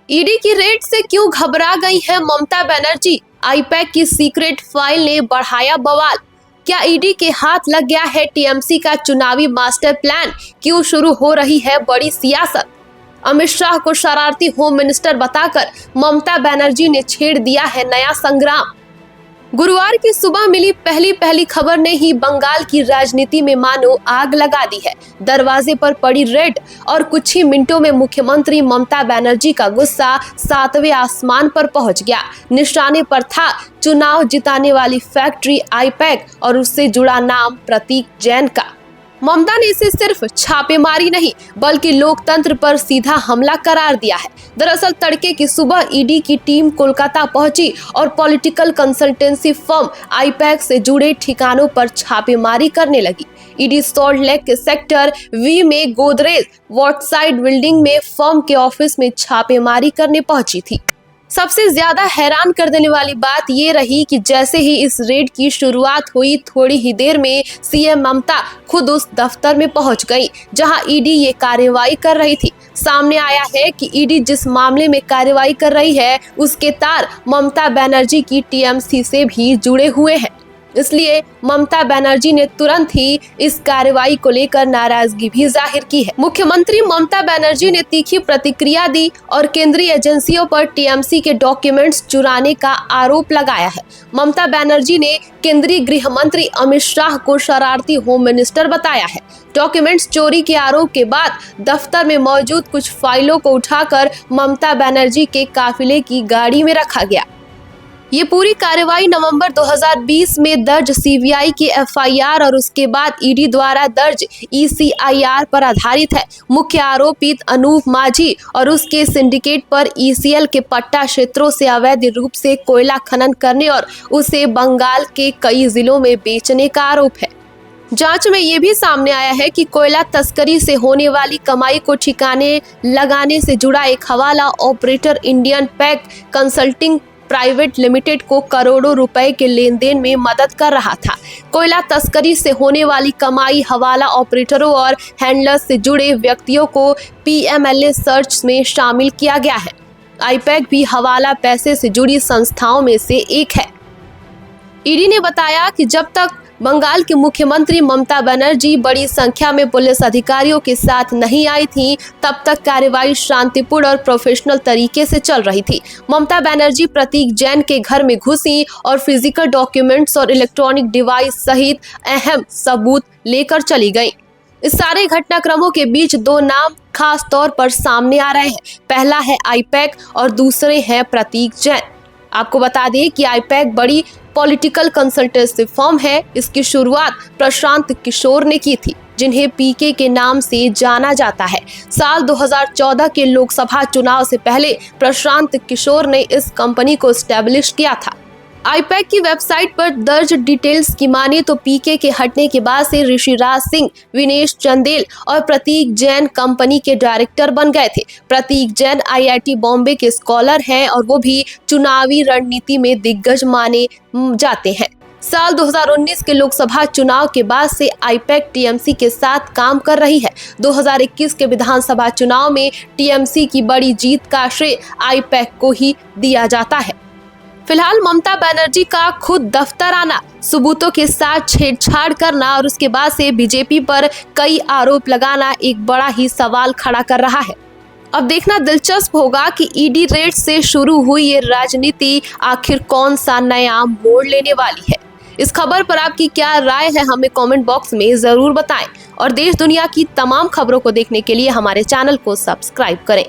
ED की red से क्यों घबरा गई है ममता बनर्जी? आईपैक की सीक्रेट फाइल ने बढ़ाया बवाल। क्या ईडी के हाथ लग गया है टीएमसी का चुनावी मास्टर प्लान? क्यों शुरू हो रही है बड़ी सियासत? अमित शाह को शरारती होम मिनिस्टर बताकर ममता बनर्जी ने छेड़ दिया है नया संग्राम। गुरुवार की सुबह मिली पहली खबर ने ही बंगाल की राजनीति में मानो आग लगा दी है। दरवाजे पर पड़ी रेड और कुछ ही मिनटों में मुख्यमंत्री ममता बनर्जी का गुस्सा 7वें आसमान पर पहुंच गया। निशाने पर था चुनाव जिताने वाली फैक्ट्री आईपैक और उससे जुड़ा नाम प्रतीक जैन का। ममता ने इसे सिर्फ छापेमारी नहीं बल्कि लोकतंत्र पर सीधा हमला करार दिया है। दरअसल तड़के की सुबह ईडी की टीम कोलकाता पहुंची और पॉलिटिकल कंसल्टेंसी फर्म आईपैक से जुड़े ठिकानों पर छापेमारी करने लगी। ईडी सॉल्ट लेक के सेक्टर वी में गोदरेज वॉटसाइड बिल्डिंग में फर्म के ऑफिस में छापेमारी करने पहुंची थी। सबसे ज्यादा हैरान कर देने वाली बात ये रही कि जैसे ही इस रेड की शुरुआत हुई, थोड़ी ही देर में सीएम ममता खुद उस दफ्तर में पहुंच गई जहां ईडी ये कार्रवाई कर रही थी। सामने आया है कि ईडी जिस मामले में कार्रवाई कर रही है उसके तार ममता बनर्जी की टीएमसी से भी जुड़े हुए हैं। इसलिए ममता बनर्जी ने तुरंत ही इस कार्रवाई को लेकर नाराजगी भी जाहिर की है। मुख्यमंत्री ममता बनर्जी ने तीखी प्रतिक्रिया दी और केंद्रीय एजेंसियों पर टीएमसी के डॉक्यूमेंट्स चुराने का आरोप लगाया है। ममता बनर्जी ने केंद्रीय गृह मंत्री अमित शाह को शरारती होम मिनिस्टर बताया है। डॉक्यूमेंट्स चोरी के आरोप के बाद दफ्तर में मौजूद कुछ फाइलों को उठाकर ममता बनर्जी के काफिले की गाड़ी में रखा गया। ये पूरी कार्रवाई नवंबर 2020 में दर्ज सीबीआई की एफआईआर और उसके बाद ईडी द्वारा दर्ज ईसीआईआर पर आधारित है। मुख्य आरोपित अनूप माझी और उसके सिंडिकेट पर ईसीएल के पट्टा क्षेत्रों से अवैध रूप से कोयला खनन करने और उसे बंगाल के कई जिलों में बेचने का आरोप है। जांच में ये भी सामने आया है कि कोयला तस्करी से होने वाली कमाई को ठिकाने लगाने से जुड़ा एक हवाला operator Indian pack consulting private limited को करोड़ों रुपए के लेन देन में मदद कर रहा था। कोयला तस्करी से होने वाली कमाई हवाला ऑपरेटरों और हैंडलर्स से जुड़े व्यक्तियों को पीएमएलए सर्च में शामिल किया गया है। आईपैक भी हवाला पैसे से जुड़ी संस्थाओं में से एक है। ईडी ने बताया कि जब तक बंगाल की मुख्यमंत्री ममता बनर्जी बड़ी संख्या में पुलिस अधिकारियों के साथ नहीं आई थी, तब तक कार्रवाई शांतिपूर्ण और प्रोफेशनल तरीके से चल रही थी। ममता बनर्जी प्रतीक जैन के घर में घुसी और फिजिकल डॉक्यूमेंट्स और इलेक्ट्रॉनिक डिवाइस सहित अहम सबूत लेकर चली गई। इस सारे घटनाक्रमों के बीच दो नाम खास तौर पर सामने आ रहे हैं। पहला है आईपैक और दूसरे हैं प्रतीक जैन। आपको बता दें कि आईपैक बड़ी पॉलिटिकल कंसल्टेंसी फर्म है। इसकी शुरुआत प्रशांत किशोर ने की थी, जिन्हें पीके के नाम से जाना जाता है। साल 2014 के लोकसभा चुनाव से पहले प्रशांत किशोर ने इस कंपनी को एस्टैब्लिश किया था। आईपैक की वेबसाइट पर दर्ज डिटेल्स की माने तो पीके के हटने के बाद से ऋषिराज सिंह, विनेश चंदेल और प्रतीक जैन कंपनी के डायरेक्टर बन गए थे। प्रतीक जैन आईआईटी बॉम्बे के स्कॉलर हैं और वो भी चुनावी रणनीति में दिग्गज माने जाते हैं। साल 2019 के लोकसभा चुनाव के बाद से आईपैक टीएमसी के साथ काम कर रही है। 2021 के विधानसभा चुनाव में टीएमसी की बड़ी जीत का श्रेय आईपैक को ही दिया जाता है। फिलहाल ममता बनर्जी का खुद दफ्तर आना, सबूतों के साथ छेड़छाड़ करना और उसके बाद से बीजेपी पर कई आरोप लगाना एक बड़ा ही सवाल खड़ा कर रहा है। अब देखना दिलचस्प होगा कि ईडी रेड से शुरू हुई ये राजनीति आखिर कौन सा नया मोड़ लेने वाली है। इस खबर पर आपकी क्या राय है, हमें कमेंट बॉक्स में जरूर बताएं और देश दुनिया की तमाम खबरों को देखने के लिए हमारे चैनल को सब्सक्राइब करें।